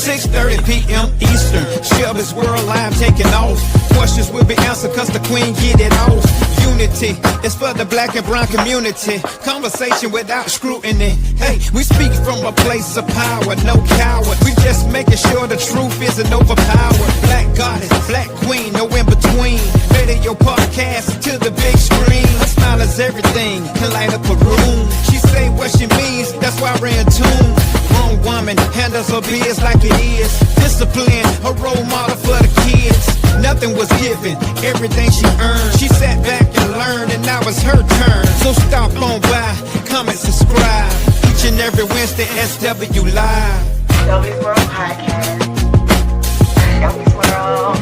6:30 p.m. Eastern. Shelby's World Live taking off. Questions will be answered cause the queen get it off. Unity is for the black and brown community. Conversation without scrutiny. Hey, we speak from a place of power, no coward. We just making sure the truth isn't overpowered. Black goddess, black queen, no in between. Radio podcast to the big screen. Her smile is everything, can light up a room. She say what she means, that's why we're in tune. Grown woman handles her biz like it is. Discipline, a role model for the kids. Nothing was given, everything she earned. She sat back and learned, and now it's her turn. So stop on by, comment, subscribe. Each and every Wednesday, SW Live. Shelby's World Podcast. Shelby's World.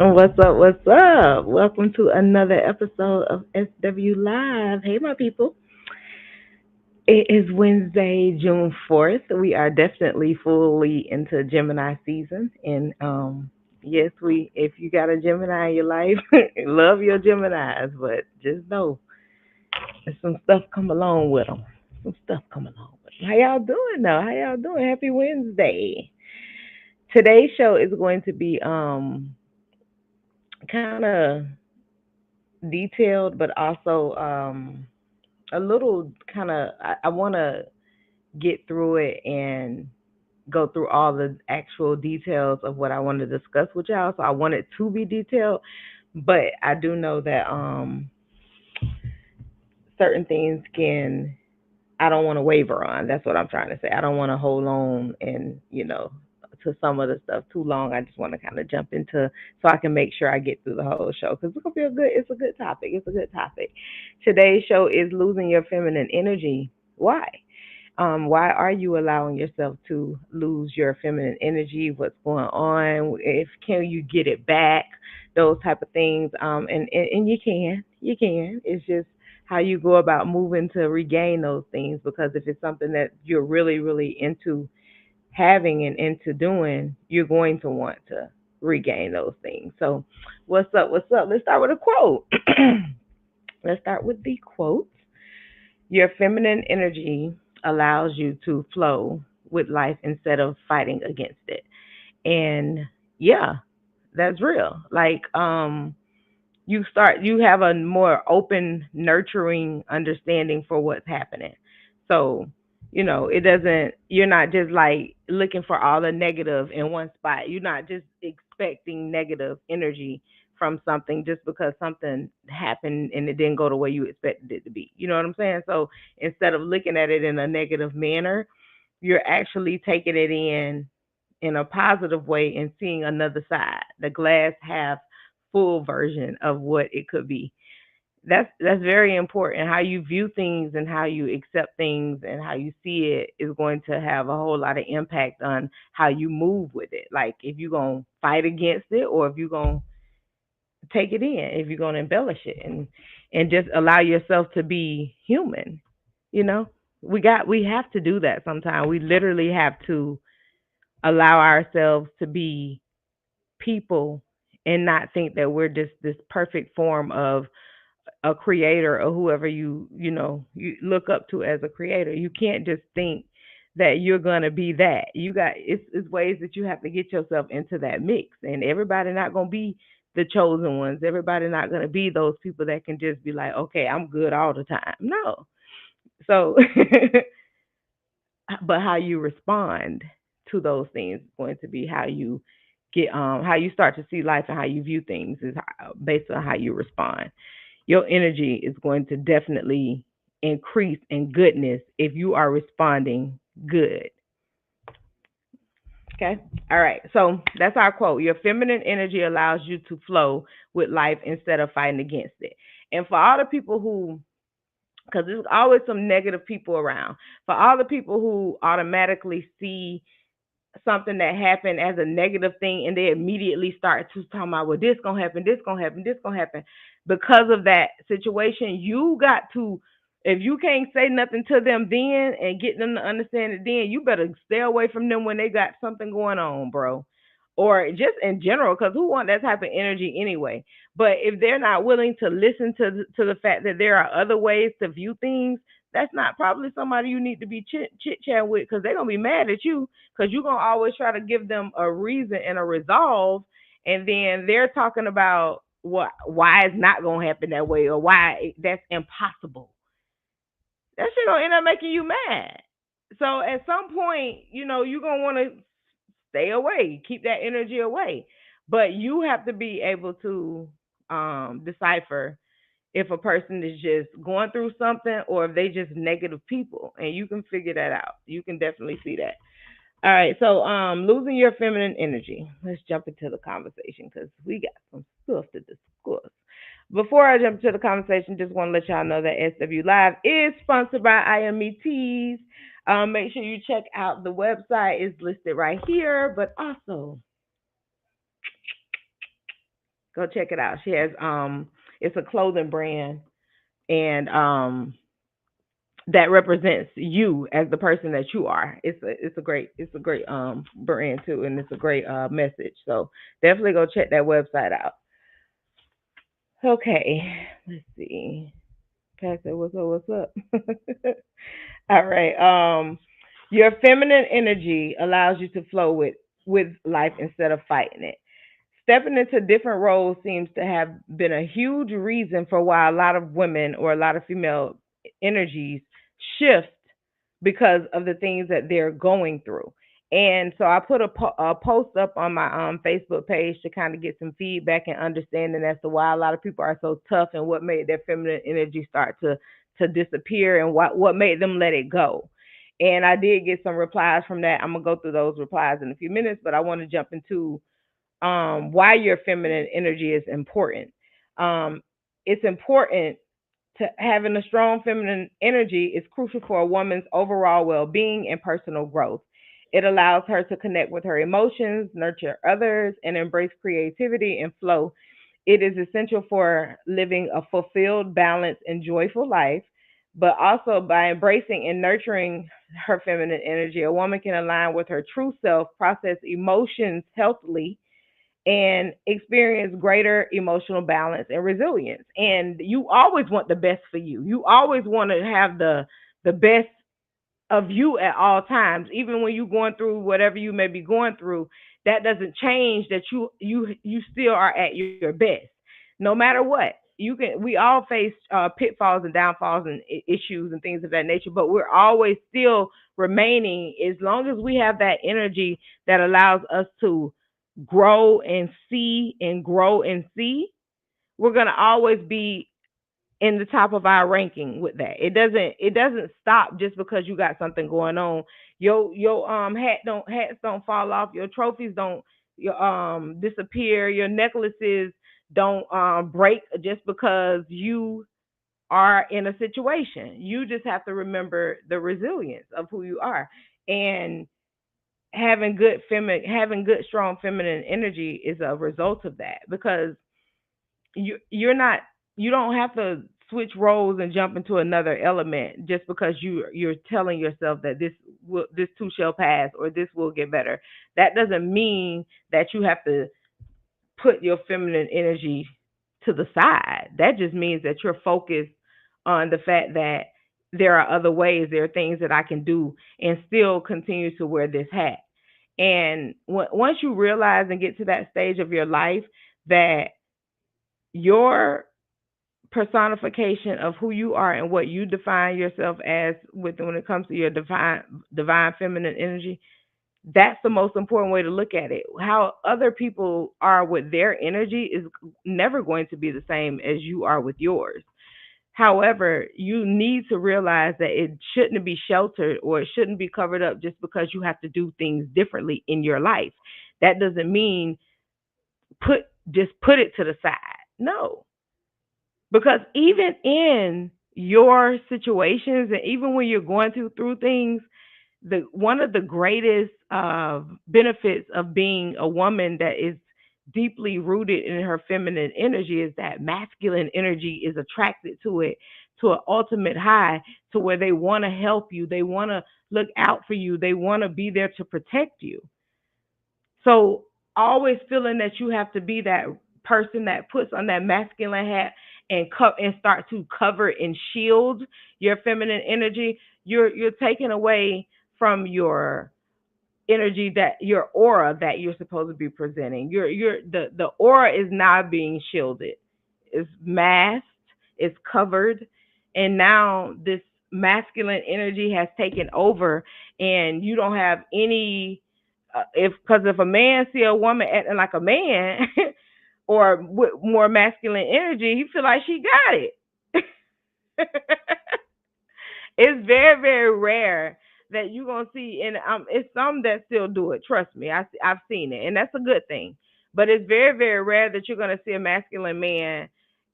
What's up? What's up? Welcome to another episode of SW Live. Hey, my people. It is Wednesday, June 4th. We are definitely fully into Gemini season. And yes, if you got a Gemini in your life, love your Geminis, but just know there's some stuff come along with them. How y'all doing though? How y'all doing? Happy Wednesday. Today's show is going to be kind of detailed, but also a little kind of, I want to get through it and go through all the actual details of what I want to discuss with y'all. So I want it to be detailed, but I do know that certain things I don't want to waver on. That's what I'm trying to say. I don't want to hold on and, to some of the stuff too long. I just want to kind of jump into so I can make sure I get through the whole show because it's a good topic. Today's show is losing your feminine energy. Why? Why are you allowing yourself to lose your feminine energy? What's going on? Can you get it back? Those type of things. And you can. It's just how you go about moving to regain those things, because if it's something that you're really, really into having and into doing, you're going to want to regain those things. So what's up? Let's start with a quote. Let's start with the quote. Your feminine energy allows you to flow with life instead of fighting against it. And yeah, that's real. Like you have a more open, nurturing understanding for what's happening. So you're not just like looking for all the negative in one spot. You're not just expecting negative energy from something just because something happened and it didn't go the way you expected it to be. You know what I'm saying? So instead of looking at it in a negative manner, you're actually taking it in a positive way and seeing another side, the glass half full version of what it could be. That's very important. How you view things and how you accept things and how you see it is going to have a whole lot of impact on how you move with it. Like if you're going to fight against it or if you're going to take it in, if you're going to embellish it and just allow yourself to be human. We have to do that sometimes. We literally have to allow ourselves to be people and not think that we're just this perfect form of a creator or whoever you look up to as a creator. You can't just think that you're gonna be that. It's ways that you have to get yourself into that mix, and everybody not gonna be the chosen ones. Everybody not gonna be those people that can just be like, okay, I'm good all the time. No. So, but how you respond to those things is going to be how you get how you start to see life and how you view things is based on how you respond. Your energy is going to definitely increase in goodness if you are responding good. Okay. All right. So that's our quote. Your feminine energy allows you to flow with life instead of fighting against it. And for all the people because there's always some negative people around, for all the people who automatically see something that happened as a negative thing and they immediately start to talk about, well, this gonna happen. Because of that situation, you got to If you can't say nothing to them then and get them to understand it then, you better stay away from them when they got something going on, bro. Or just in general, because who want that type of energy anyway? But if they're not willing to listen to the fact that there are other ways to view things, that's not probably somebody you need to be chit chatting with, because they're gonna be mad at you because you're gonna always try to give them a reason and a resolve, and then they're talking about why it's not gonna happen that way or why that's impossible. That shit gonna end up making you mad. So at some point, you're gonna want to stay away, keep that energy away. But you have to be able to decipher if a person is just going through something or if they just negative people, and you can figure that out. You can definitely see that. All right, so losing your feminine energy. Let's jump into the conversation because we got some stuff to discuss. Before I jump to the conversation, just want to let y'all know that SW Live is sponsored by IMETs. Make sure you check out the website; it's listed right here. But also, go check it out. She has it's a clothing brand, and that represents you as the person that you are. It's a great brand too, and it's a great message. So definitely go check that website out. Okay, let's see. Pat said, "What's up? What's up?" All right. Your feminine energy allows you to flow with life instead of fighting it. Stepping into different roles seems to have been a huge reason for why a lot of women or a lot of female energies shift because of the things that they're going through. And so I put a post up on my Facebook page to kind of get some feedback and understanding as to why a lot of people are so tough and what made their feminine energy start to disappear and what made them let it go. And I did get some replies from that. I'm gonna go through those replies in a few minutes, but I want to jump into why your feminine energy is important. Um, it's important to having a strong feminine energy is crucial for a woman's overall well-being and personal growth. It allows her to connect with her emotions, nurture others, and embrace creativity and flow. It is essential for living a fulfilled, balanced, and joyful life. But also by embracing and nurturing her feminine energy, a woman can align with her true self, process emotions healthily, and experience greater emotional balance and resilience. And you always want the best for you. You always want to have the best of you at all times, even when you're going through whatever you may be going through. That doesn't change that you still are at your best, no matter what. You can. We all face pitfalls and downfalls and issues and things of that nature, but we're always still remaining as long as we have that energy that allows us to grow and see and grow and see. We're gonna always be in the top of our ranking with that. It doesn't stop just because you got something going on. Your hats don't fall off, your trophies don't disappear, your necklaces don't break just because you are in a situation. You just have to remember the resilience of who you are. And having good strong feminine energy is a result of that, because you're not you don't have to switch roles and jump into another element just because you're telling yourself that this too shall pass or this will get better. That doesn't mean that you have to put your feminine energy to the side. That just means that you're focused on the fact that there are other ways, there are things that I can do and still continue to wear this hat. And once you realize and get to that stage of your life that your personification of who you are and what you define yourself as with when it comes to your divine feminine energy, that's the most important way to look at it. How other people are with their energy is never going to be the same as you are with yours. However, you need to realize that it shouldn't be sheltered or it shouldn't be covered up just because you have to do things differently in your life. That doesn't mean put put it to the side. No, because even in your situations and even when you're going through things, the one of the greatest benefits of being a woman that is deeply rooted in her feminine energy is that masculine energy is attracted to it to an ultimate high to where they want to help you, they want to look out for you, they want to be there to protect you. So always feeling that you have to be that person that puts on that masculine hat and and start to cover and shield your feminine energy, you're taking away from your energy, that your aura that you're supposed to be presenting. The aura is now being shielded. It's masked, it's covered, and now this masculine energy has taken over, and you don't have any. If a man see a woman acting like a man, or with more masculine energy, he feel like she got it. It's very, very rare that you're gonna see, and it's some that still do it. Trust me, I've seen it, and that's a good thing. But it's very, very rare that you're gonna see a masculine man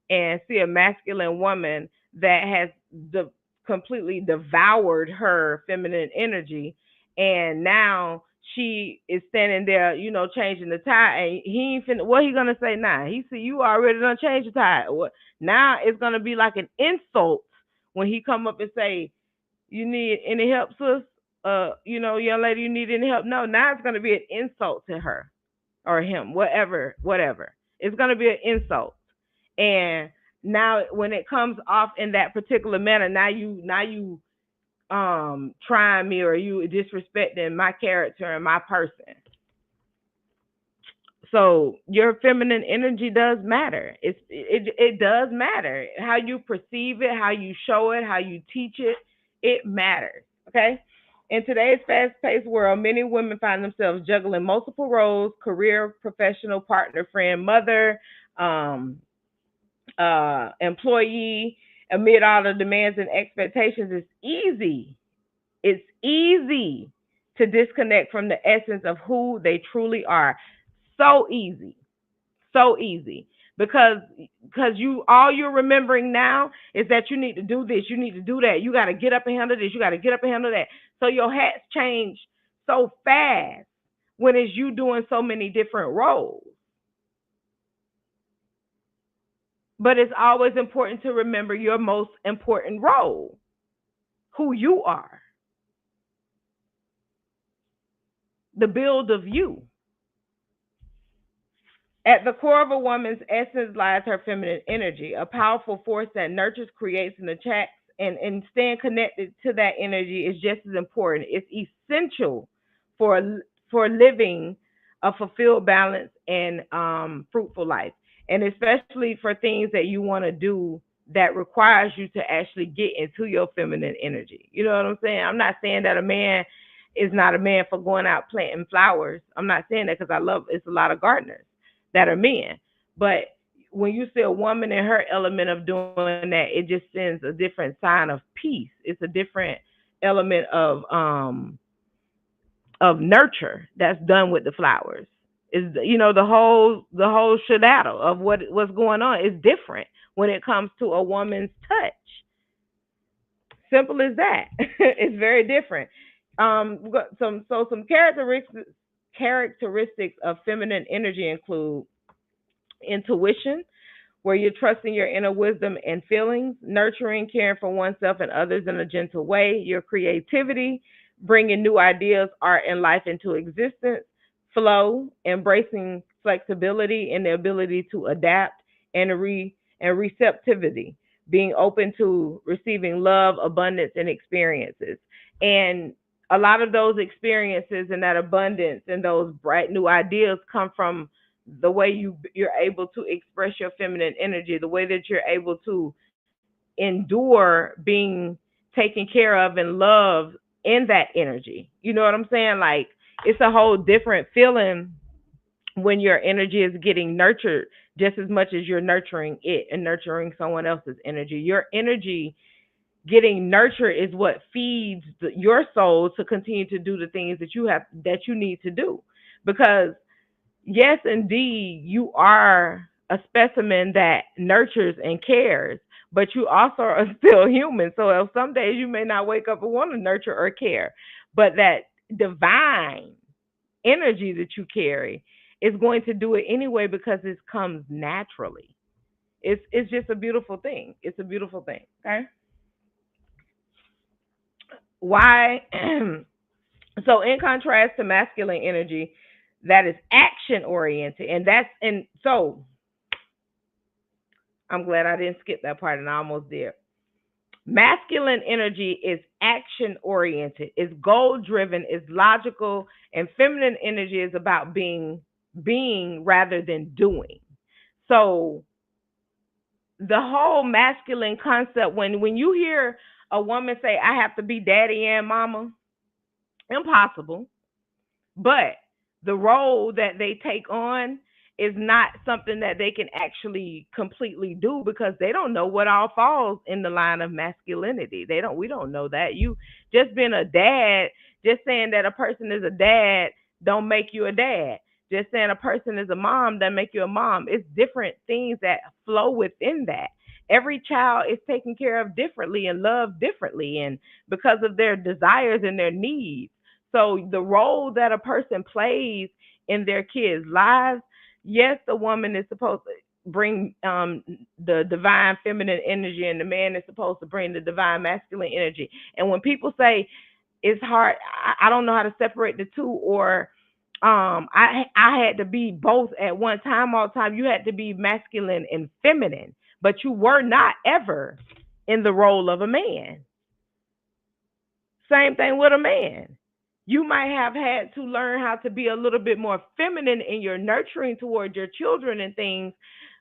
and see a masculine woman that has completely devoured her feminine energy, and now she is standing there, changing the tire, and he ain't finna. What he gonna say now? He see you already done changed the tire. What now? It's gonna be like an insult when he come up and say, "You need any help, sis? Young lady, you need any help?" No, now it's gonna be an insult to her or him, whatever, whatever. It's gonna be an insult. And now when it comes off in that particular manner, now you trying me, or you disrespecting my character and my person. So your feminine energy does matter. It does matter. How you perceive it, how you show it, how you teach it, it matters. Okay? In today's fast-paced world, many women find themselves juggling multiple roles: career, professional, partner, friend, mother, um, employee. Amid all the demands and expectations, it's easy to disconnect from the essence of who they truly are. So easy. So easy. Because you, all you're remembering now is that you need to do this, you need to do that, you got to get up and handle this, you got to get up and handle that. So your hats change so fast when it's you doing so many different roles. But it's always important to remember your most important role, who you are, the build of you. At the core of a woman's essence lies her feminine energy, a powerful force that nurtures, creates, and attracts, and staying connected to that energy is just as important. It's essential for living a fulfilled, balanced, and fruitful life, and especially for things that you want to do that requires you to actually get into your feminine energy. You know what I'm saying? I'm not saying that a man is not a man for going out planting flowers. I'm not saying that, because I love, it's a lot of gardeners that are men. But when you see a woman in her element of doing that, it just sends a different sign of peace. It's a different element of nurture that's done with the flowers. Is, the whole shadow of what's going on is different when it comes to a woman's touch. Simple as that. It's very different. We got some characteristics of feminine energy include intuition, where you're trusting your inner wisdom and feelings; nurturing, caring for oneself and others in a gentle way; your creativity, bringing new ideas, art, and life into existence; flow, embracing flexibility and the ability to adapt; and receptivity, being open to receiving love, abundance, and experiences. And a lot of those experiences and that abundance and those bright new ideas come from the way you're able to express your feminine energy, the way that you're able to endure being taken care of and loved in that energy. You know what I'm saying? Like, it's a whole different feeling when your energy is getting nurtured just as much as you're nurturing it and nurturing someone else's energy. Your energy getting nurtured is what feeds your soul to continue to do the things that you need to do. Because yes, indeed, you are a specimen that nurtures and cares, but you also are still human. So some days you may not wake up and want to nurture or care, but that divine energy that you carry is going to do it anyway, because it comes naturally. It's just a beautiful thing. It's a beautiful thing. Okay. Why? So, in contrast to masculine energy, that is action oriented, and so I'm glad I didn't skip that part, and I almost did. Masculine energy is action oriented, is goal driven, is logical, and feminine energy is about being rather than doing. So the whole masculine concept, when you hear a woman say I have to be daddy and mama, impossible. But the role that they take on is not something that they can actually completely do because they don't know what all falls in the line of masculinity. We don't know that. You just being a dad, just saying that a person is a dad don't make you a dad. Just saying a person is a mom doesn't make you a mom. It's different things that flow within that. Every child is taken care of differently and loved differently and because of their desires and their needs. So the role that a person plays in their kids' lives, yes, the woman is supposed to bring the divine feminine energy, and the man is supposed to bring the divine masculine energy. And when people say it's hard, I don't know how to separate the two, or I had to be both at one time all the time. You had to be masculine and feminine, but you were not ever in the role of a man. Same thing with a man. You might have had to learn how to be a little bit more feminine in your nurturing towards your children and things,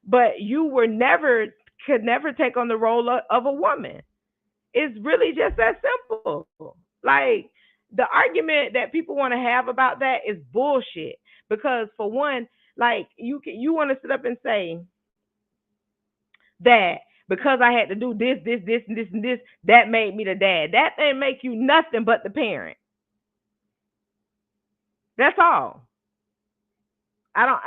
but you were never could never take on the role of a woman. It's really just that simple. Like the argument that people want to have about that is bullshit. Because for one, like you want to sit up and say that because I had to do this, and this, and this, that made me the dad. That didn't make you nothing but the parent. That's all. I don't,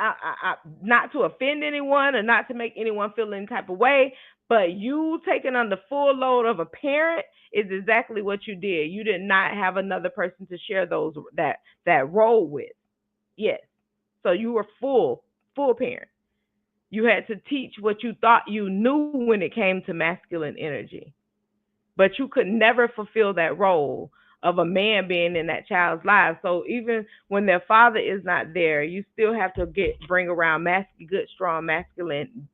not to offend anyone or not to make anyone feel any type of way, but you taking on the full load of a parent is exactly what you did. You did not have another person to share that role with. Yes, so you were full parent. You had to teach what you thought you knew when it came to masculine energy, but you could never fulfill that role of a man being in that child's life. So even when their father is not there, you still have to bring around good, strong, masculine,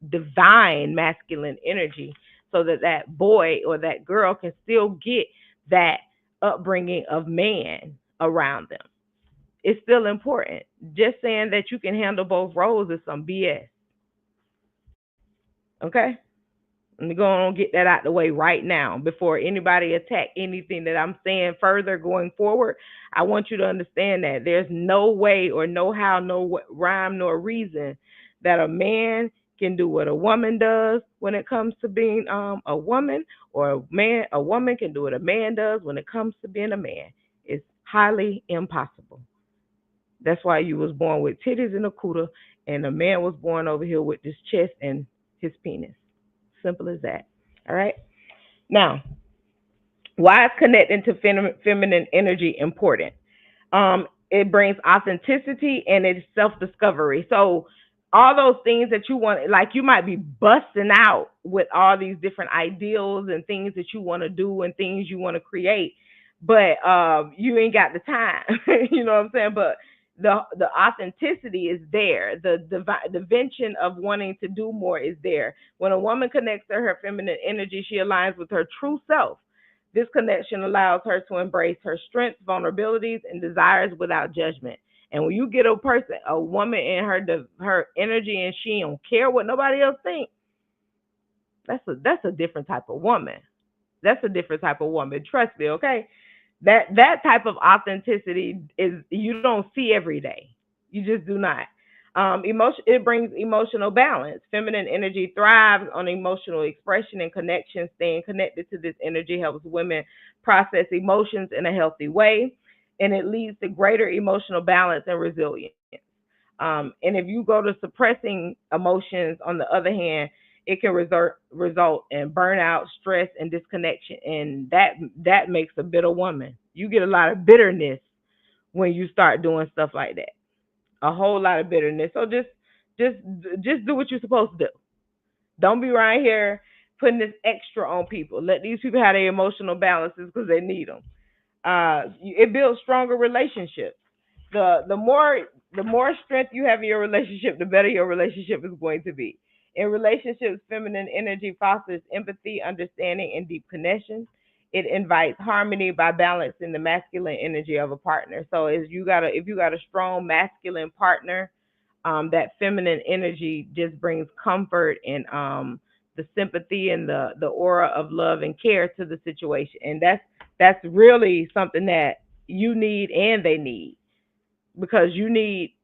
divine masculine energy, so that that boy or that girl can still get that upbringing of man around them. It's still important. Just saying that you can handle both roles is some BS. Okay? Let me go on and get that out the way right now before anybody attack anything that I'm saying further going forward. I want you to understand that there's no way or no how, no rhyme nor reason that a man can do what a woman does when it comes to being a woman, or a woman can do what a man does when it comes to being a man. It's highly impossible. That's why you was born with titties and a cooter, and a man was born over here with this chest and his penis. Simple as that. All right. Now, why is connecting to feminine energy important? It brings authenticity and it's self discovery. So all those things that you want, like you might be busting out with all these different ideals and things that you want to do and things you want to create, but you ain't got the time. You know what I'm saying? But the authenticity is there. The vention of wanting to do more is there. When a woman connects to her feminine energy, she aligns with her true self. This connection allows her to embrace her strengths, vulnerabilities, and desires without judgment. And when you get a woman in her energy, and she don't care what nobody else thinks, that's a different type of woman. That's a different type of woman. Trust me, okay? That type of authenticity is you don't see every day. You just do not. Emotion it brings emotional balance. Feminine energy thrives on emotional expression and connection. Staying connected to this energy helps women process emotions in a healthy way, and it leads to greater emotional balance and resilience. And if you go to suppressing emotions, on the other hand, it can result in burnout, stress, and disconnection, and that makes a bitter woman. You get a lot of bitterness when you start doing stuff like that. A whole lot of bitterness. So just just do what you're supposed to do. Don't be right here putting this extra on people. Let these people have their emotional balances because they need them. It builds stronger relationships. The more strength you have in your relationship, the better your relationship is going to be. In relationships, feminine energy fosters empathy, understanding, and deep connections. It invites harmony by balancing the masculine energy of a partner. So if you got a strong masculine partner, that feminine energy just brings comfort and the sympathy and the aura of love and care to the situation. And that's really something that you need and they need, because you need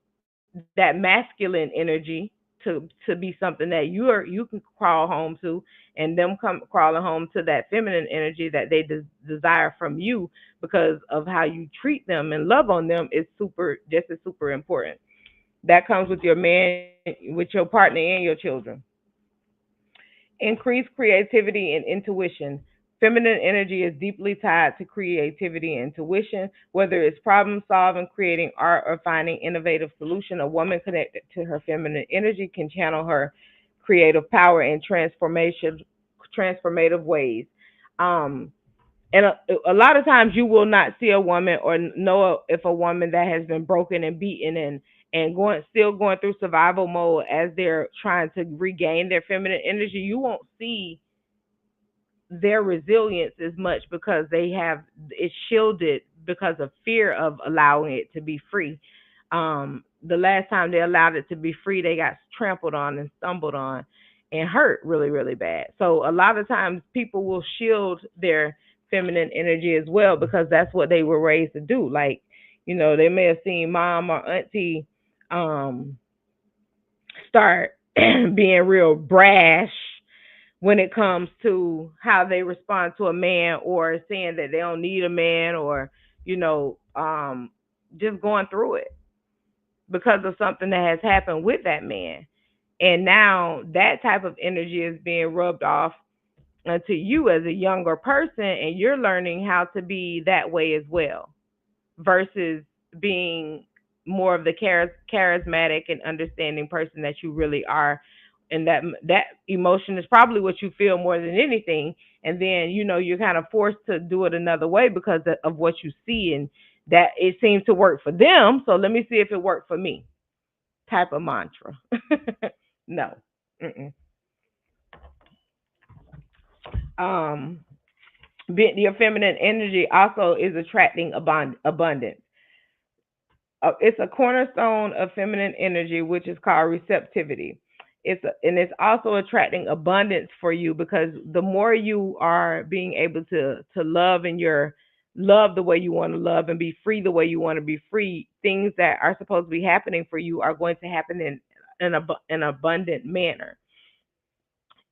that masculine energy to be something that you can crawl home to, and them come crawling home to that feminine energy that they desire from you, because of how you treat them and love on them is super just as super important. That comes with your man, with your partner and your children. Increase creativity and intuition. Feminine energy is deeply tied to creativity and intuition, whether it's problem solving, creating art, or finding innovative solution. A woman connected to her feminine energy can channel her creative power in transformative ways. Um, and a lot of times you will not see a woman or know if a woman that has been broken and beaten and going through survival mode as they're trying to regain their feminine energy. You won't see their resilience as much because they have it shielded because of fear of allowing it to be free. The last time they allowed it to be free, they got trampled on and stumbled on and hurt really, really bad. So a lot of times people will shield their feminine energy as well because that's what they were raised to do. Like, they may have seen mom or auntie um, start being real brash when it comes to how they respond to a man, or saying that they don't need a man, or just going through it because of something that has happened with that man. And now that type of energy is being rubbed off onto you as a younger person, and you're learning how to be that way as well, versus being more of the charismatic and understanding person that you really are. And that emotion is probably what you feel more than anything. And then you're kind of forced to do it another way because of what you see, and that it seems to work for them, so let me see if it worked for me, type of mantra. No. Mm-mm. um your feminine energy also is attracting abundance. It's a cornerstone of feminine energy, which is called receptivity. And it's also attracting abundance for you, because the more you are being able to love, and your love the way you want to love, and be free the way you want to be free, things that are supposed to be happening for you are going to happen in an abundant manner.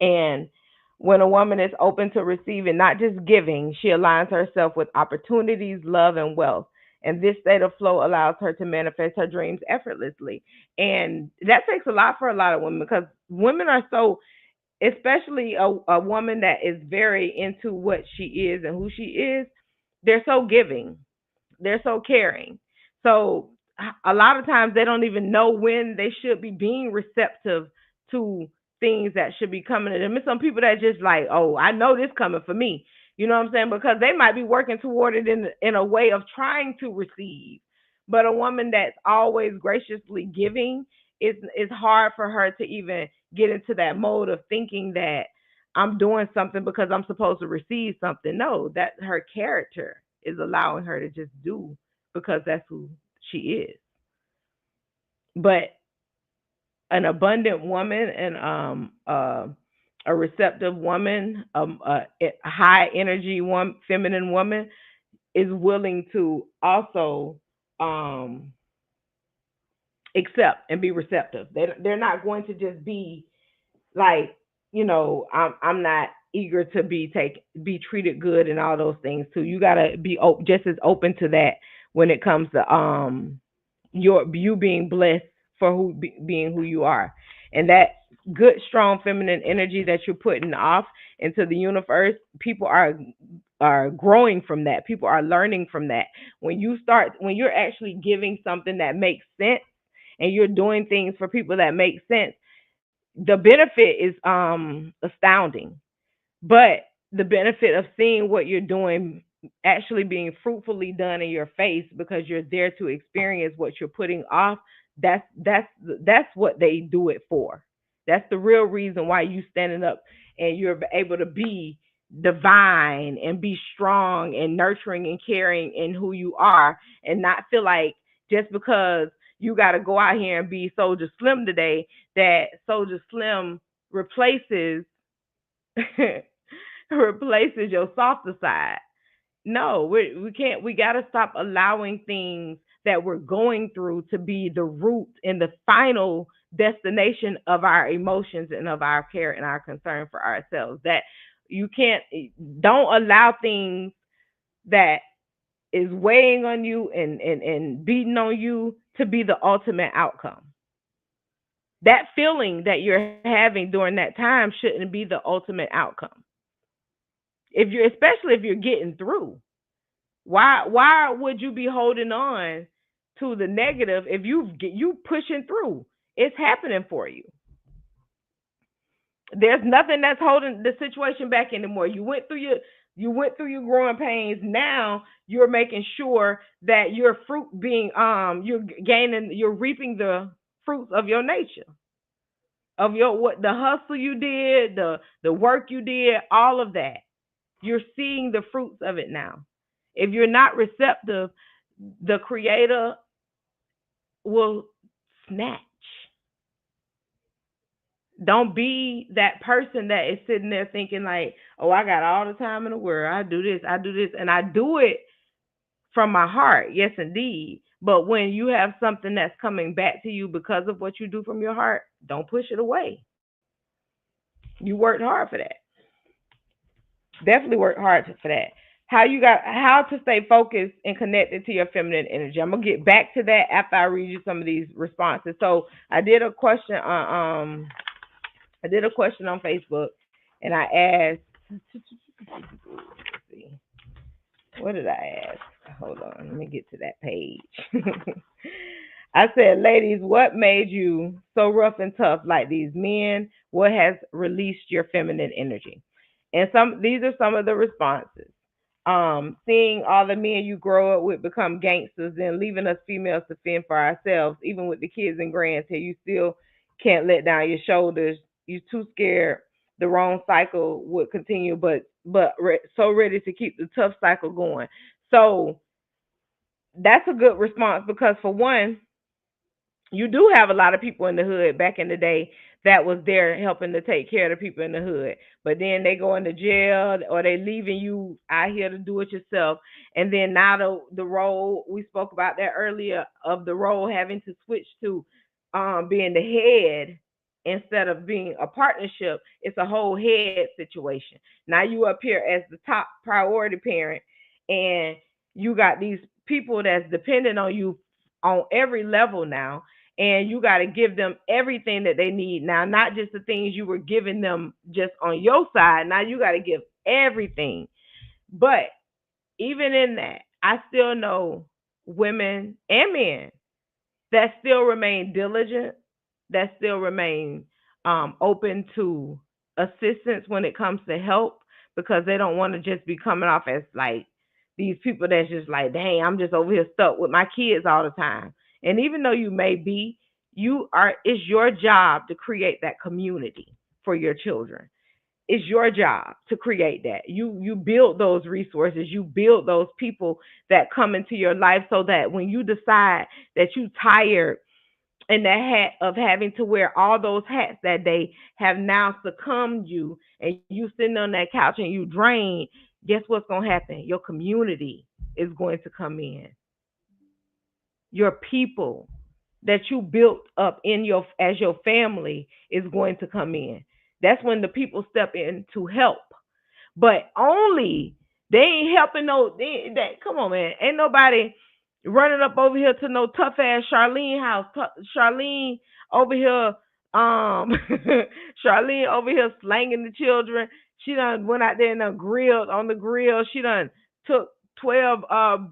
And when a woman is open to receiving, not just giving, she aligns herself with opportunities, love, and wealth. And this state of flow allows her to manifest her dreams effortlessly. And that takes a lot for a lot of women, because women are so, especially a woman that is very into what she is and who she is, they're so giving, they're so caring. So a lot of times they don't even know when they should be being receptive to things that should be coming to them. And some people that just like, oh, I know this coming for me. You know what I'm saying? Because they might be working toward it in a way of trying to receive. But a woman that's always graciously giving, it's hard for her to even get into that mode of thinking that I'm doing something because I'm supposed to receive something. No, that her character is allowing her to just do because that's who she is. But an abundant woman and a receptive woman, a high energy one, feminine woman is willing to also um, accept and be receptive. They're not going to just be like, I'm not eager to be treated good and all those things too. You gotta be just as open to that when it comes to you being blessed for being who you are. And that good strong feminine energy that you're putting off into the universe, people are growing from that, people are learning from that. When you're actually giving something that makes sense, and you're doing things for people that make sense, the benefit is astounding. But the benefit of seeing what you're doing actually being fruitfully done in your face because you're there to experience what you're putting off. That's what they do it for. That's the real reason why you standing up and you're able to be divine and be strong and nurturing and caring in who you are, and not feel like just because you got to go out here and be Soldier Slim today, that Soldier Slim replaces replaces your softer side. No, we can't. We got to stop allowing things that we're going through to be the root and the final destination of our emotions and of our care and our concern for ourselves. That you can't, don't allow things that is weighing on you and beating on you to be the ultimate outcome. That feeling that you're having during that time shouldn't be the ultimate outcome. If you're, especially if you're getting through, why would you be holding on to the negative if you pushing through? It's happening for you. There's nothing that's holding the situation back anymore. You went through your growing pains. Now you're making sure that your fruit being you're reaping the fruits of your nature, of your what the hustle you did, the work you did, all of that. You're seeing the fruits of it now. If you're not receptive, the creator will snatch. Don't be that person that is sitting there thinking like, "Oh, I got all the time in the world. I do this, and I do it from my heart." Yes, indeed. But when you have something that's coming back to you because of what you do from your heart, don't push it away. You worked hard for that. Definitely worked hard for that. How to stay focused and connected to your feminine energy. I'm gonna get back to that after I read you some of these responses. So I did a question on Facebook, and I asked, let's see, what did I ask? Hold on, let me get to that page. I said, ladies, what made you so rough and tough like these men? What has released your feminine energy? And these are some of the responses. Seeing all the men you grow up with become gangsters and leaving us females to fend for ourselves, even with the kids and grands here, you still can't let down your shoulders. You're too scared the wrong cycle would continue, but so ready to keep the tough cycle going. So that's a good response because for one, you do have a lot of people in the hood back in the day that was there helping to take care of the people in the hood. But then they go into jail or they leaving you out here to do it yourself. And then now the role, we spoke about that earlier, of the role having to switch to being the head instead of being a partnership. It's a whole head situation. Now you up here as the top priority parent, and you got these people that's dependent on you on every level now, and you got to give them everything that they need now, not just the things you were giving them just on your side. Now you got to give everything. But even in that, I still know women and men that still remain diligent, that still remain open to assistance when it comes to help, because they don't want to just be coming off as like these people that's just like, dang, I'm just over here stuck with my kids all the time. And even though you may be, it's your job to create that community for your children. It's your job to create that. You build those resources, you build those people that come into your life, so that when you decide that you tired in that hat of having to wear all those hats that day have now succumbed you, and you sitting on that couch and you drain, guess what's going to happen? Your community is going to come in. Your people that you built up in your as your family is going to come in. That's when the people step in to help. But only they ain't helping come on, man. Ain't nobody running up over here to no tough ass Charlene house. Charlene over here, Charlene over here slanging the children. She done went out there and done grilled on the grill. She done took 12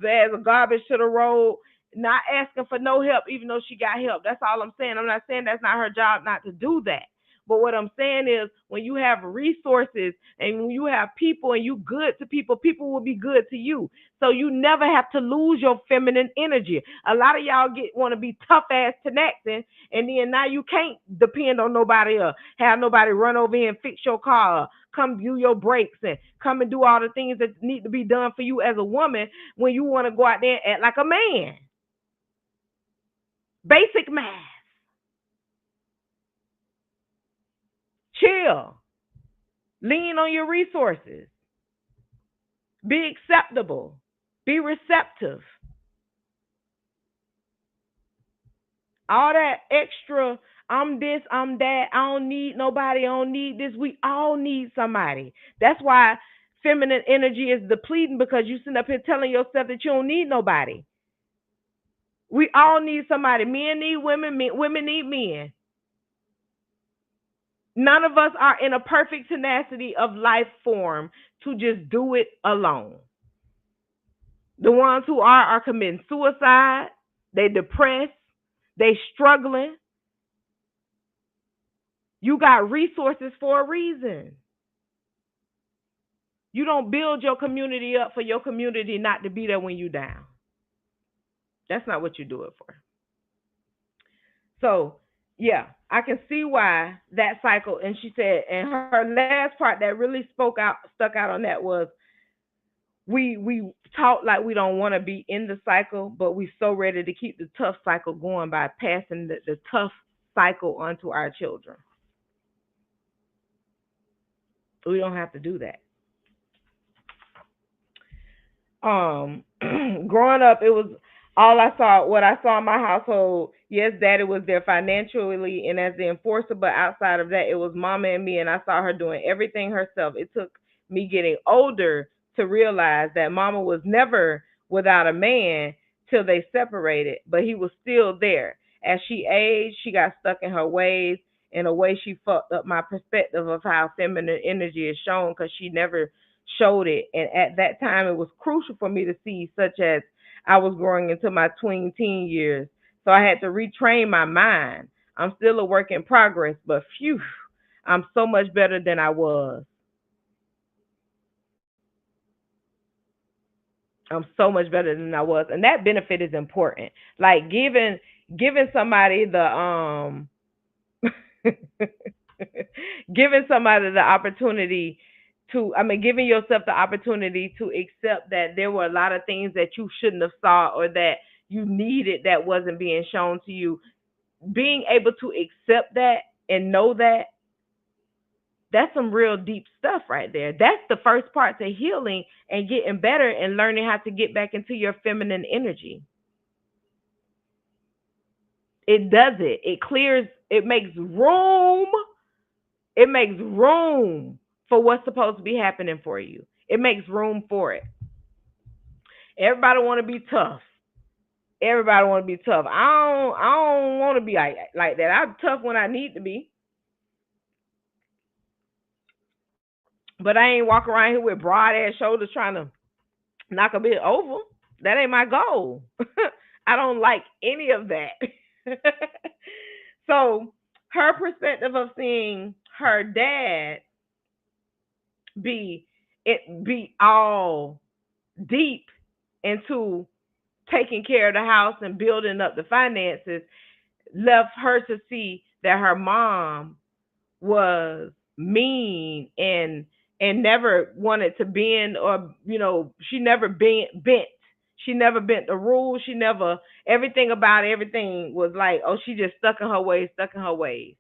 bags of garbage to the road, not asking for no help, even though she got help. That's all I'm saying. I'm not saying that's not her job not to do that. But what I'm saying is when you have resources and when you have people and you good to people, people will be good to you. So you never have to lose your feminine energy. A lot of y'all get want to be tough ass connecting, and then now you can't depend on nobody or have nobody run over here and fix your car, or come do your brakes and come and do all the things that need to be done for you as a woman when you want to go out there and act like a man. Basic math. Chill. Lean on your resources. Be acceptable. Be receptive. All that extra, I'm this, I'm that, I don't need nobody, I don't need this. We all need somebody. That's why feminine energy is depleting, because you sitting up here telling yourself that you don't need nobody. We all need somebody. Men need women, women need men. None of us are in a perfect tenacity of life form to just do it alone. The ones who are committing suicide, they depressed, they struggling. You got resources for a reason. You don't build your community up for your community not to be there when you down. That's not what you do it for. So yeah, I can see why that cycle. And she said, and her last part that really stuck out on that was we talk like we don't want to be in the cycle, but we so ready to keep the tough cycle going by passing the tough cycle onto our children. We don't have to do that. Growing up, it was all I saw. What I saw in my household, yes, daddy was there financially and as the enforcer, but outside of that, it was mama and me, and I saw her doing everything herself. It took me getting older to realize that mama was never without a man till they separated, but he was still there. As she aged, she got stuck in her ways. In a way, she fucked up my perspective of how feminine energy is shown, because she never showed it. And at that time, it was crucial for me to see, such as I was growing into my tween teen years. So I had to retrain my mind. I'm still a work in progress, but phew, I'm so much better than I was. I'm so much better than I was. And that benefit is important. Like giving somebody the giving somebody the opportunity to, I mean, giving yourself the opportunity to accept that there were a lot of things that you shouldn't have saw or that you needed that wasn't being shown to you. Being able to accept that and know that, that's some real deep stuff right there. That's the first part to healing and getting better and learning how to get back into your feminine energy. It does it. It clears, it makes room. It makes room for what's supposed to be happening for you. It makes room for it. Everybody want to be tough. Everybody want to be tough. I don't want to be like that. I'm tough when I need to be, but I ain't walking around here with broad ass shoulders trying to knock a bit over. That ain't my goal. I don't like any of that. So her perspective of seeing her dad be all deep into taking care of the house and building up the finances left her to see that her mom was mean and never wanted to bend, or she never bent. She never bent the rules. She never, everything about everything was like, oh, she just stuck in her ways, stuck in her ways.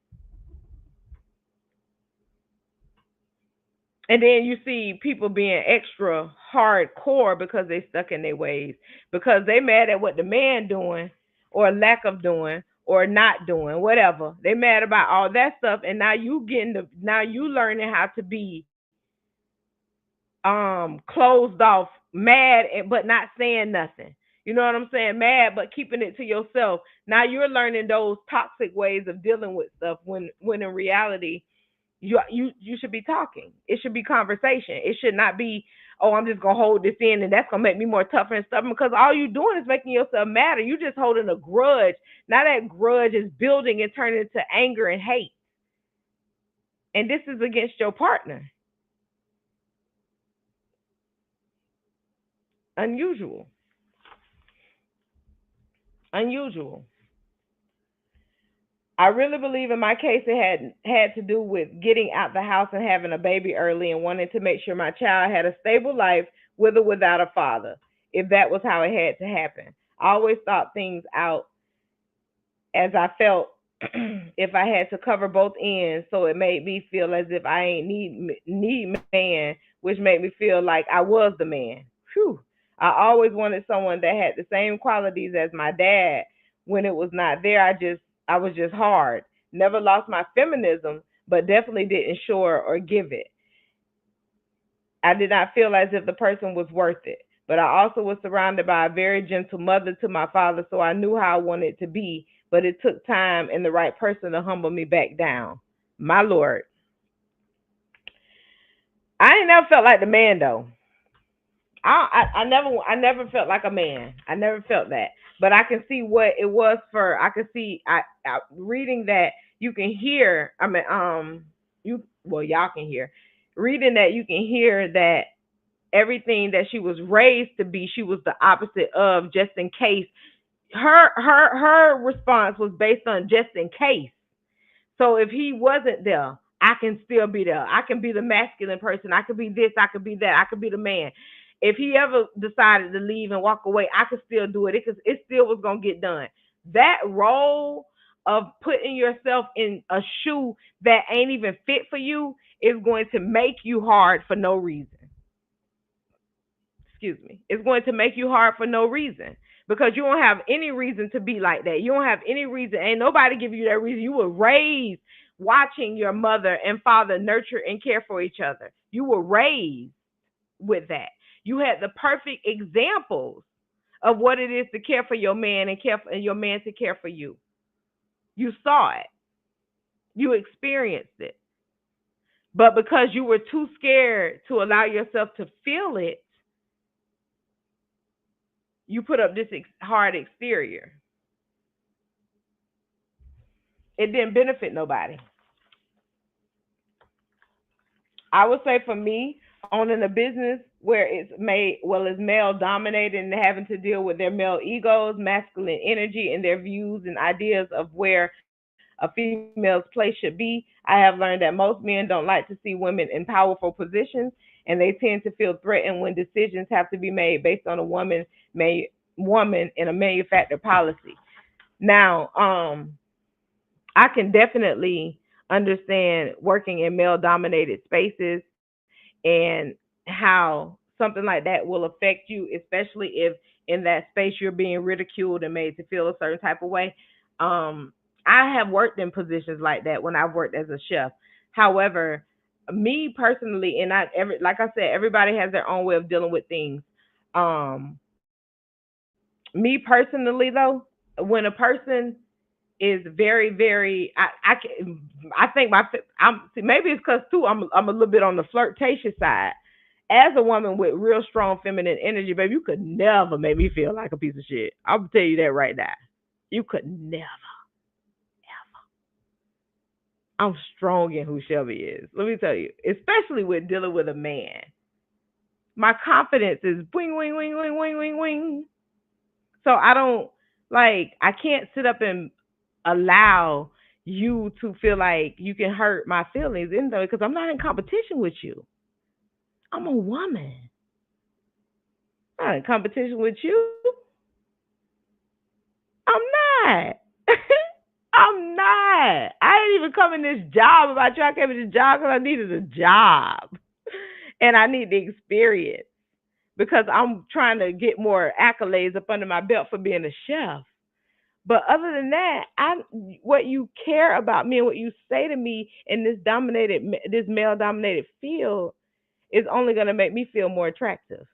And then you see people being extra hardcore because they stuck in their ways, because they mad at what the man doing or lack of doing or not doing, whatever. They mad about all that stuff, and now you learning how to be closed off, mad but not saying nothing. You know what I'm saying? Mad but keeping it to yourself. Now you're learning those toxic ways of dealing with stuff when in reality you should be talking. It should be conversation. It should not be, oh, I'm just gonna hold this in and that's gonna make me more tougher and stubborn, because all you're doing is making yourself madder. You just holding a grudge. Now that grudge is building and turning into anger and hate. And this is against your partner. Unusual. Unusual. I really believe in my case it had to do with getting out the house and having a baby early and wanting to make sure my child had a stable life with or without a father. If that was how it had to happen, I always thought things out as I felt if I had to cover both ends, so it made me feel as if I ain't need man, which made me feel like I was the man. Whew. I always wanted someone that had the same qualities as my dad. When it was not there, I was just hard. Never lost my feminism, but definitely didn't shore or give it. I did not feel as if the person was worth it. But I also was surrounded by a very gentle mother to my father, so I knew how I wanted it to be. But it took time and the right person to humble me back down. My Lord. I ain't never felt like the man though. I never felt like a man. I never felt that. But I can see what it was for. I can see I reading that you can hear. I mean, you well y'all can hear. Reading that you can hear that everything that she was raised to be, she was the opposite of, just in case. Her response was based on just in case. So if he wasn't there, I can still be there. I can be the masculine person. I could be this. I could be that. I could be the man. If he ever decided to leave and walk away, I could still do it because it still was gonna get done. That role of putting yourself in a shoe that ain't even fit for you is going to make you hard for no reason. Excuse me. It's going to make you hard for no reason because you don't have any reason to be like that. You don't have any reason. Ain't nobody give you that reason. You were raised watching your mother and father nurture and care for each other. You were raised with that. You had the perfect examples of what it is to care for your man and and your man to care for you. You saw it. You experienced it. But because you were too scared to allow yourself to feel it, you put up this hard exterior. It didn't benefit nobody. I would say for me, owning a business where it's male dominated and having to deal with their male egos, masculine energy, and their views and ideas of where a female's place should be, I have learned that most men don't like to see women in powerful positions, and they tend to feel threatened when decisions have to be made based on a woman in a manufactured policy. Now, I can definitely understand working in male dominated spaces and how something like that will affect you, especially if in that space you're being ridiculed and made to feel a certain type of way. Um, I have worked in positions like that when I've worked as a chef. However, me personally, and like I said, everybody has their own way of dealing with things. Me personally, though, when a person is very I think maybe it's because too I'm a little bit on the flirtatious side. As a woman with real strong feminine energy, baby, you could never make me feel like a piece of shit. I'll tell you that right now. You could never. I'm strong in who Shelby is. Let me tell you, especially with dealing with a man. My confidence is wing wing wing wing wing wing wing. So I don't I can't sit up and allow you to feel like you can hurt my feelings in though because I'm not in competition with you. I'm a woman. I'm not in competition with you. I'm not. I'm not. I ain't even come in this job about you. I came in this job because I needed a job. And I need the experience because I'm trying to get more accolades up under my belt for being a chef. But other than that, I what you care about me and what you say to me in this male dominated field is only going to make me feel more attractive.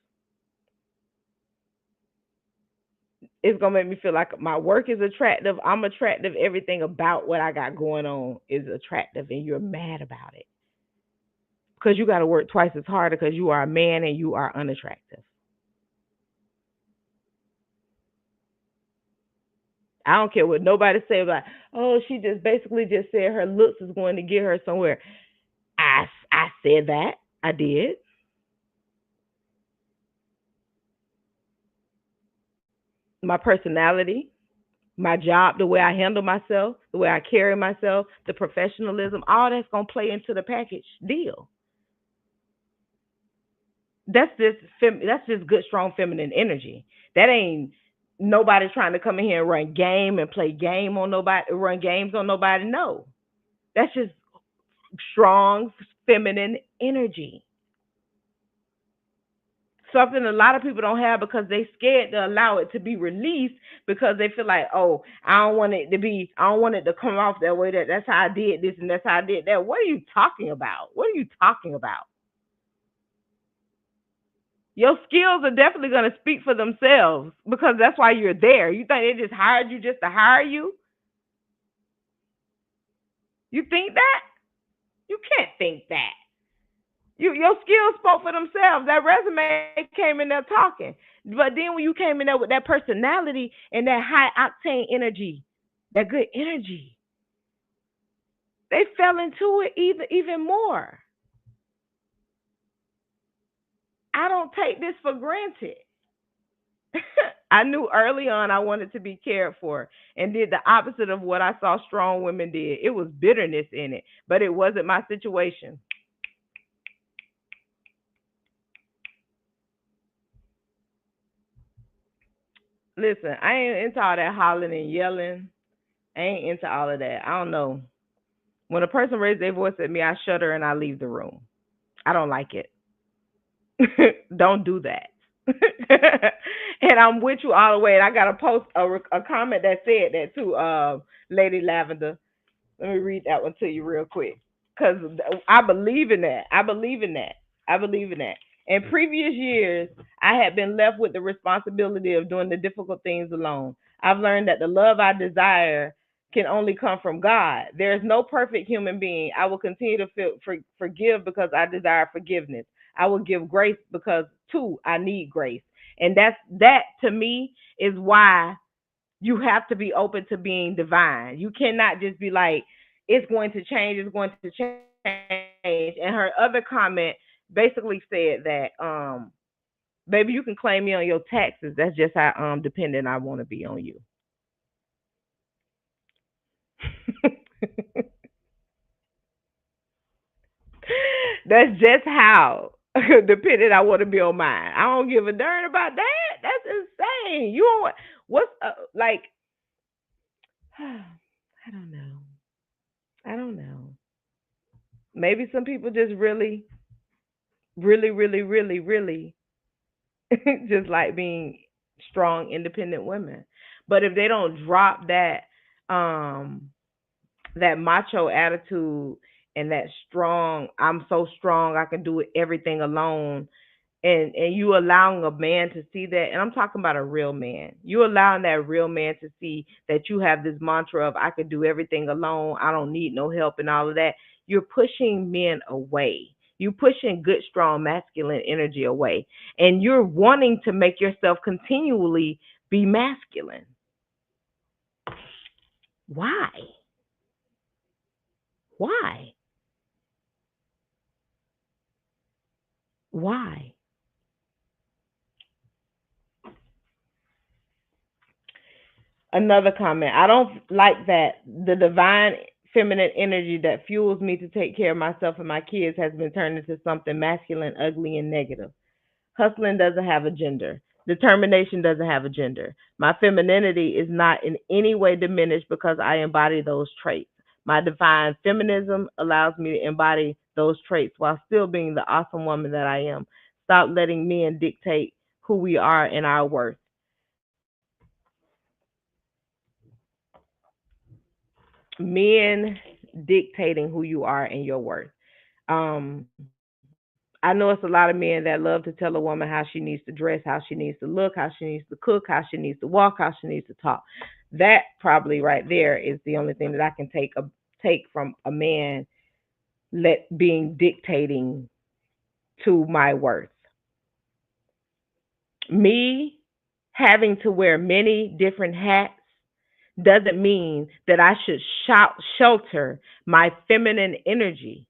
It's going to make me feel like my work is attractive. I'm attractive. Everything about what I got going on is attractive, and you're mad about it because you got to work twice as hard because you are a man and you are unattractive. I don't care what nobody say about. Oh, she just basically just said her looks is going to get her somewhere. I said that. I did. My personality, my job, the way I handle myself, the way I carry myself, the professionalism, all that's gonna play into the package deal. That's just good, strong feminine energy. That ain't nobody trying to come in here and run game and play game on nobody, run games on nobody. No, that's just strong feminine energy. Something a lot of people don't have because they scared to allow it to be released because they feel like, oh, I don't want it to come off that way. That's how I did this and that's how I did that. What are you talking about? What are you talking about? Your skills are definitely going to speak for themselves because that's why you're there. You think they just hired you just to hire you? You think that? You can't think that. Your skills spoke for themselves. That resume came in there talking. But then when you came in there with that personality and that high octane energy, that good energy, they fell into it even more. I don't take this for granted. I knew early on I wanted to be cared for and did the opposite of what I saw strong women did. It was bitterness in it, but it wasn't my situation. Listen, I ain't into all that hollering and yelling. I ain't into all of that. I don't know. When a person raises their voice at me, I shudder and I leave the room. I don't like it. Don't do that. And I'm with you all the way. And I got a post, a comment that said that too, Lady Lavender. Let me read that one to you real quick. Because I believe in that. I believe in that. I believe in that. In previous years, I had been left with the responsibility of doing the difficult things alone. I've learned that the love I desire can only come from God. There is no perfect human being. I will continue to forgive because I desire forgiveness. I will give grace because, too, I need grace. And that to me is why you have to be open to being divine. You cannot just be like, it's going to change. And her other comment basically said that, baby, you can claim me on your taxes. That's just how dependent I want to be on you. That's just how dependent I want to be on mine. I don't give a darn about that. That's insane. You don't what's like I don't know. I don't know. Maybe some people just really, really, really, really, really just like being strong, independent women. But if they don't drop um that macho attitude and that strong, I'm so strong, I can do everything alone, and you allowing a man to see that, and I'm talking about a real man, you allowing that real man to see that you have this mantra of I can do everything alone, I don't need no help and all of that, you're pushing men away. You're pushing good, strong, masculine energy away. And you're wanting to make yourself continually be masculine. Why? Why? Why? Another comment. I don't like that the divine feminine energy that fuels me to take care of myself and my kids has been turned into something masculine, ugly, and negative. Hustling doesn't have a gender. Determination doesn't have a gender. My femininity is not in any way diminished because I embody those traits. My divine feminism allows me to embody those traits while still being the awesome woman that I am. Stop letting men dictate who we are and our worth. Men dictating who you are and your worth. Um, I know it's a lot of men that love to tell a woman how she needs to dress, how she needs to look, how she needs to cook, how she needs to walk, how she needs to talk. That probably right there is the only thing that I can take from a man let being dictating to my worth. Me having to wear many different hats doesn't mean that I should shelter my feminine energy.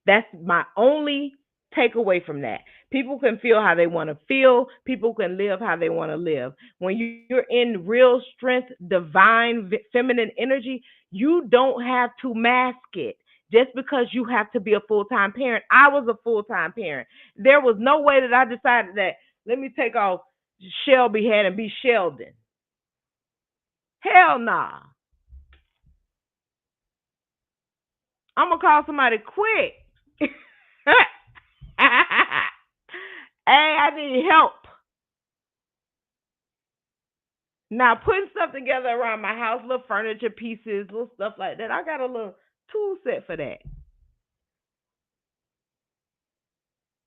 That's my only takeaway from that. People can feel how they want to feel. People can live how they want to live. When you're in real strength, divine feminine energy, you don't have to mask it just because you have to be a full-time parent. I was a full-time parent. There was no way that I decided that let me take off Shelby head and be Sheldon. Hell nah. I'm gonna call somebody quick. Hey, I need help. Now putting stuff together around my house, little furniture pieces, little stuff like that. I got a little tool set for that.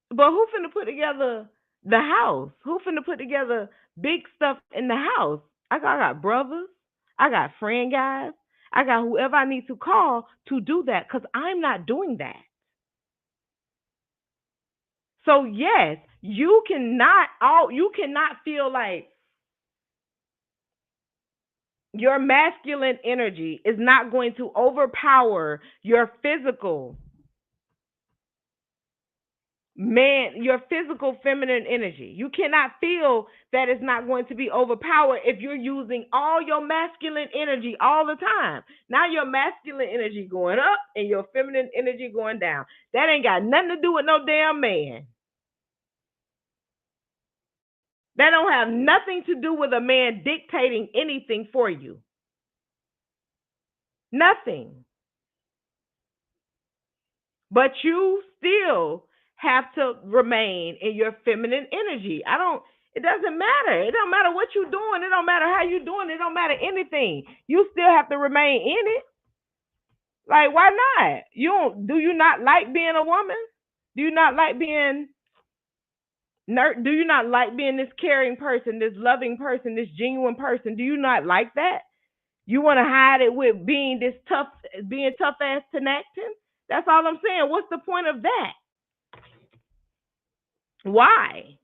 But who finna put together the house? Who finna put together big stuff in the house? I got brothers. I got friend guys. I got whoever I need to call to do that because I'm not doing that. So yes, you cannot feel like your masculine energy is not going to overpower your physical your physical feminine energy. You cannot feel that it's not going to be overpowered if you're using all your masculine energy all the time. Now your masculine energy going up and your feminine energy going down. That ain't got nothing to do with no damn man. That don't have nothing to do with a man dictating anything for you. Nothing. But you still have to remain in your feminine energy. It doesn't matter. It don't matter what you're doing. It don't matter how you're doing. It don't matter anything. You still have to remain in it. Like, why not? Do you not like being a woman? Do you not like being do you not like being this caring person, this loving person, this genuine person? Do you not like that? You want to hide it with being tough ass Tenactin? That's all I'm saying. What's the point of that? Why?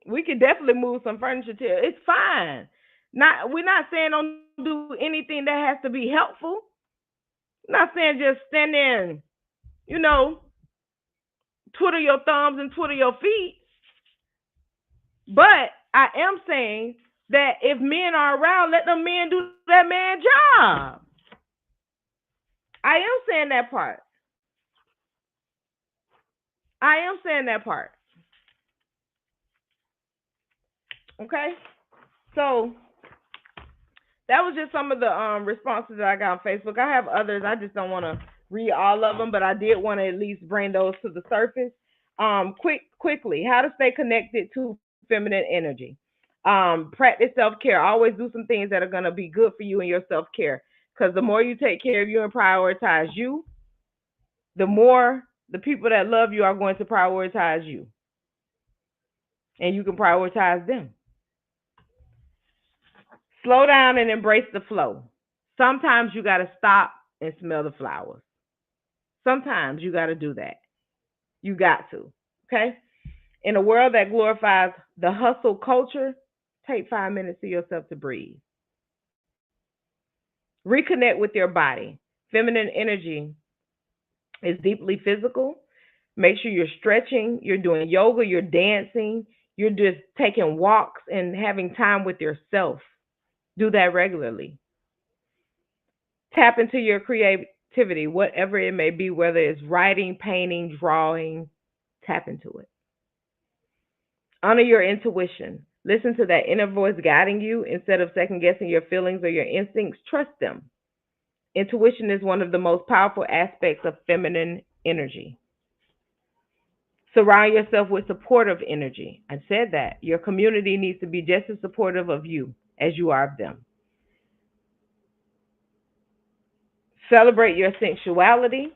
We could definitely move some furniture to it. It's fine. We're not saying don't do anything that has to be helpful. I'm not saying just stand there and, you know, twiddle your thumbs and twiddle your feet. But I am saying that if men are around, let them men do that man job. I am saying that part. I am saying that part. Okay? So that was just some of the responses that I got on Facebook. I have others. I just don't want to read all of them, but I did want to at least bring those to the surface. Quickly, how to stay connected to feminine energy. Practice self-care. Always do some things that are going to be good for you in your self-care. Because the more you take care of you and prioritize you, the more the people that love you are going to prioritize you. And you can prioritize them. Slow down and embrace the flow. Sometimes you got to stop and smell the flowers. Sometimes you got to do that. You got to. Okay? In a world that glorifies the hustle culture, take 5 minutes to yourself to breathe. Reconnect with your body. Feminine energy is deeply physical. Make sure you're stretching, you're doing yoga, you're dancing, you're just taking walks and having time with yourself. Do that regularly. Tap into your creativity, whatever it may be, whether it's writing, painting, drawing, tap into it. Honor your intuition. Listen to that inner voice guiding you instead of second guessing your feelings or your instincts. Trust them. Intuition is one of the most powerful aspects of feminine energy. Surround yourself with supportive energy. I said that. Your community needs to be just as supportive of you as you are of them. Celebrate your sensuality.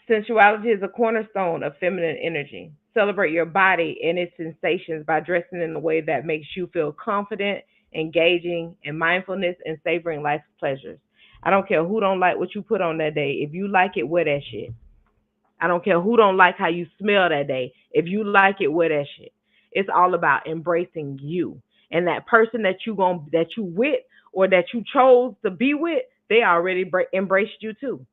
Sensuality is a cornerstone of feminine energy. Celebrate your body and its sensations by dressing in a way that makes you feel confident, engaging, and mindfulness and savoring life's pleasures. I don't care who don't like what you put on that day. If you like it, wear that shit. I don't care who don't like how you smell that day. If you like it, wear that shit. It's all about embracing you. And that person that you with or that you chose to be with, they already embraced you too.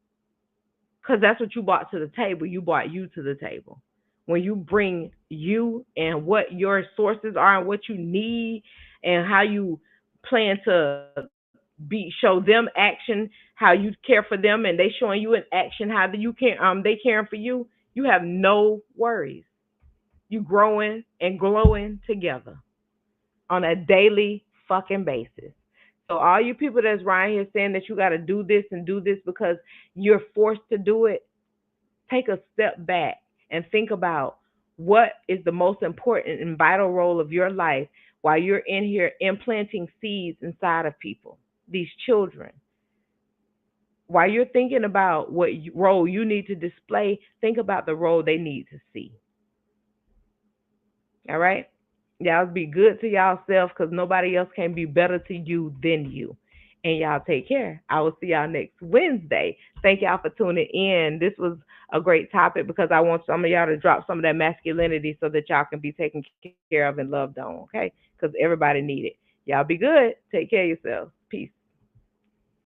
Because that's what you brought to the table. You brought you to the table. When you bring you and what your sources are and what you need and how you plan to show them action, how you care for them, and they showing you in action how do you care they caring for you, you have no worries. You growing and glowing together on a daily fucking basis. So all you people that's around here saying that you got to do this and do this because you're forced to do it, take a step back and think about what is the most important and vital role of your life while you're in here implanting seeds inside of people, these children. While you're thinking about what role you need to display, think about the role they need to see. All right? Y'all be good to y'all self because nobody else can be better to you than you. And y'all take care. I will see y'all next Wednesday. Thank y'all for tuning in. This was a great topic because I want some of y'all to drop some of that masculinity so that y'all can be taken care of and loved on, okay? Because everybody need it. Y'all be good. Take care of yourselves. Peace.